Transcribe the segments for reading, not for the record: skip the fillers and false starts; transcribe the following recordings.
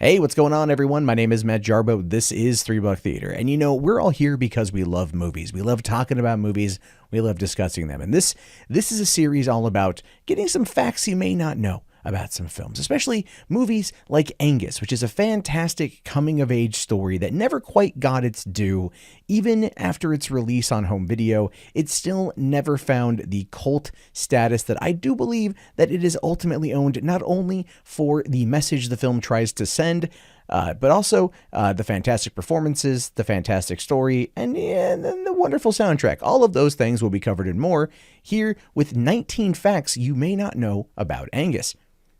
Hey, what's going on, everyone? My name is Matt Jarbo. This is Three Buck Theater. And we're all here because we love movies. We love talking about movies. We love discussing them. And this is a series all about getting some facts you may not know about some films, especially movies like Angus, which is a fantastic coming-of-age story that never quite got its due. Even after its release on home video, it still never found the cult status that I do believe that it is ultimately owned, not only for the message the film tries to send, but also the fantastic performances, the fantastic story, and the wonderful soundtrack. All of those things will be covered and more here with 19 facts you may not know about Angus.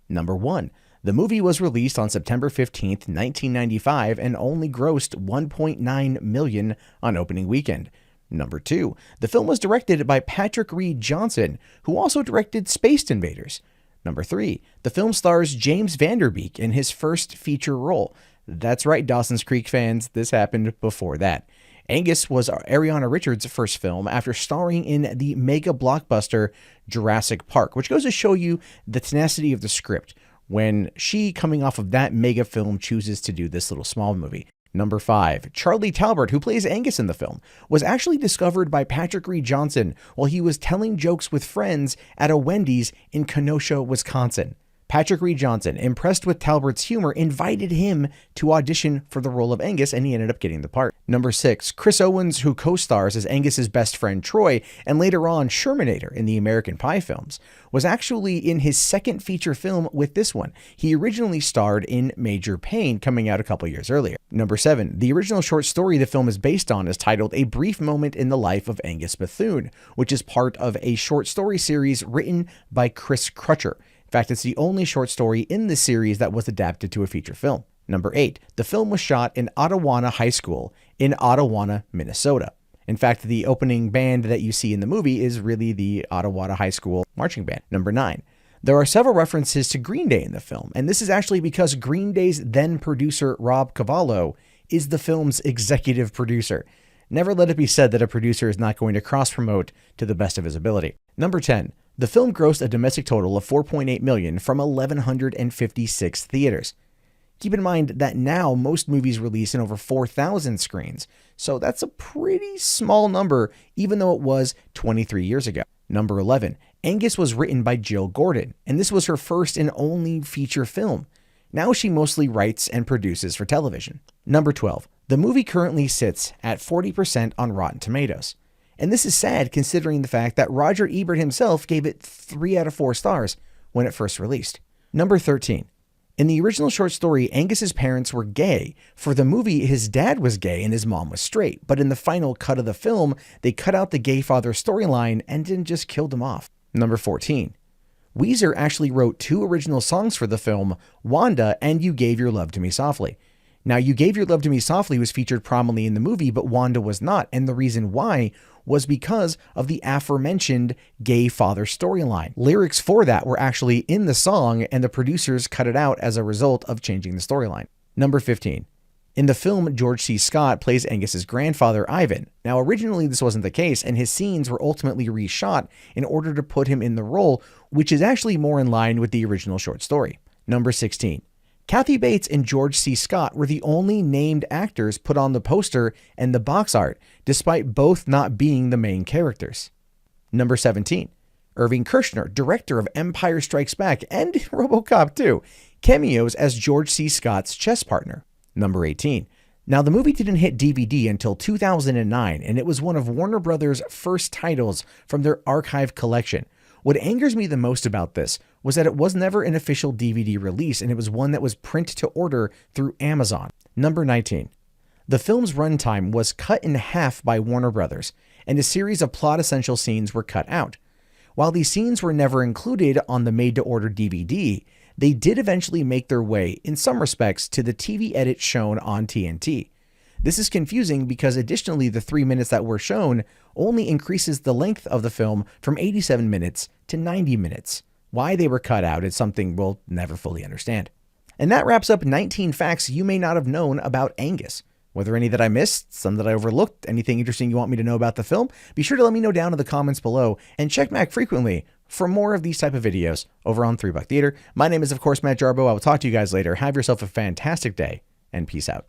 Number 1. The movie was released on September 15th, 1995 and only grossed $1.9 million on opening weekend. Number 2. The film was directed by Patrick Reed Johnson, who also directed Space Invaders. Number 3. The film stars James Vander Beek in his first feature role. That's right, Dawson's Creek fans, this happened before that. Angus was Ariana Richards' first film after starring in the mega blockbuster Jurassic Park, which goes to show you the tenacity of the script when she, coming off of that mega film, chooses to do this little small movie. Number 5. Charlie Talbert, who plays Angus in the film, was actually discovered by Patrick Reed Johnson while he was telling jokes with friends at a Wendy's in Kenosha, Wisconsin. Patrick Reed Johnson, impressed with Talbert's humor, invited him to audition for the role of Angus, and he ended up getting the part. Number 6. Chris Owens, who co-stars as Angus's best friend Troy, and later on Shermanator in the American Pie films, was actually in his second feature film with this one. He originally starred in Major Pain, coming out a couple years earlier. Number 7. The original short story the film is based on is titled A Brief Moment in the Life of Angus Bethune, which is part of a short story series written by Chris Crutcher. In fact, it's the only short story in this series that was adapted to a feature film. Number 8. The film was shot in Ottawa High School in Ottawa, Minnesota. In fact, the opening band that you see in the movie is really the Ottawa High School marching band. Number 9. There are several references to Green Day in the film, and this is actually because Green Day's then producer Rob Cavallo is the film's executive producer. Never let it be said that a producer is not going to cross-promote to the best of his ability. Number 10. The film grossed a domestic total of $4.8 million from 1,156 theaters. Keep in mind that now most movies release in over 4,000 screens, so that's a pretty small number, even though it was 23 years ago. Number 11. Angus was written by Jill Gordon, and this was her first and only feature film. Now she mostly writes and produces for television. Number 12. The movie currently sits at 40% on Rotten Tomatoes. And this is sad considering the fact that Roger Ebert himself gave it 3 out of 4 stars when it first released. Number 13. In the original short story, Angus's parents were gay. For the movie, his dad was gay and his mom was straight. But in the final cut of the film, they cut out the gay father storyline and didn't just kill him off. Number 14. Weezer actually wrote 2 original songs for the film, Wanda and You Gave Your Love to Me Softly. Now, You Gave Your Love to Me Softly was featured prominently in the movie, but Wanda was not, and the reason why was because of the aforementioned gay father storyline. Lyrics for that were actually in the song, and the producers cut it out as a result of changing the storyline. Number 15. In the film, George C. Scott plays Angus's grandfather, Ivan. Now, originally this wasn't the case, and his scenes were ultimately reshot in order to put him in the role, which is actually more in line with the original short story. Number 16. Kathy Bates and George C. Scott were the only named actors put on the poster and the box art, despite both not being the main characters. Number 17. Irvin Kershner, director of Empire Strikes Back and RoboCop 2, cameos as George C. Scott's chess partner. Number 18. Now, the movie didn't hit DVD until 2009, and it was one of Warner Brothers' first titles from their archive collection. What angers me the most about this was that it was never an official DVD release, and it was one that was print to order through Amazon. Number 19. The film's runtime was cut in half by Warner Brothers, and a series of plot essential scenes were cut out. While these scenes were never included on the made-to-order DVD, they did eventually make their way, in some respects, to the TV edit shown on TNT. This is confusing because additionally the 3 minutes that were shown only increases the length of the film from 87 minutes to 90 minutes. Why they were cut out is something we'll never fully understand. And that wraps up 19 facts you may not have known about Angus. Whether any that I missed, some that I overlooked, anything interesting you want me to know about the film, be sure to let me know down in the comments below and check back frequently for more of these type of videos over on 3 Buck Theater. My name is, of course, Matt Jarbo. I will talk to you guys later. Have yourself a fantastic day, and peace out.